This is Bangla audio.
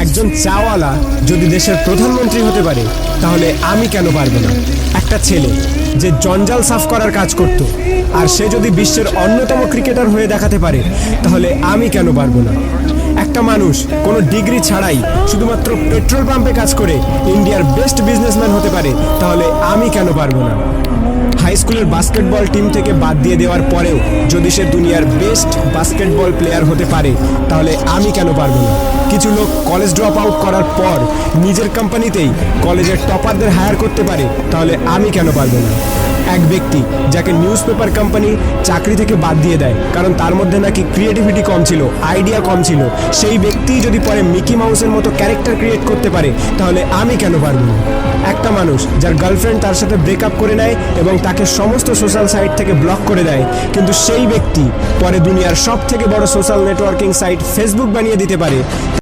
একজন চাওয়ালা যদি দেশের প্রধানমন্ত্রী হতে পারে তাহলে আমি কেন পারবো না? একটা ছেলে যে জঞ্জাল সাফ করার কাজ করত আর সে যদি বিশ্বের অন্যতম ক্রিকেটার হয়ে দেখাতে পারে তাহলে আমি কেন পারবো না? একটা মানুষ কোনো ডিগ্রি ছাড়াই শুধুমাত্র পেট্রোল পাম্পে কাজ করে ইন্ডিয়ার বেস্ট বিজনেসম্যান হতে পারে তাহলে আমি কেন পারবো না? হাই স্কুলের বাস্কেটবল টিম থেকে বাদ দিয়ে দেওয়ার পরেও যদি সে দুনিয়ার বেস্ট বাস্কেটবল প্লেয়ার হতে পারে তাহলে আমি কেন পারবো না? কিছু লোক কলেজ ড্রপ আউট করার পর নিজের কোম্পানিতেই কলেজের টপারদের হায়ার করতে পারে তাহলে আমি কেন পারবো না? এক ব্যক্তি যাকে নিউজ পেপার কোম্পানি চাকরি থেকে বাদ দিয়ে দেয় কারণ তার মধ্যে নাকি ক্রিয়েটিভিটি কম ছিল, আইডিয়া কম ছিল, সেই ব্যক্তি যদি পরে মিকি মাউসের মতো ক্যারেক্টার ক্রিয়েট করতে পারে তাহলে আমি কেন পারবো না? একটা মানুষ যার গার্লফ্রেন্ড তার সাথে ব্রেকআপ করে নেয় এবং তাকে সমস্ত সোশ্যাল সাইট থেকে ব্লক করে দেয়, কিন্তু সেই ব্যক্তি পরে দুনিয়ার সব থেকে বড় সোশ্যাল নেটওয়ার্কিং সাইট ফেসবুক বানিয়ে দিতে পারে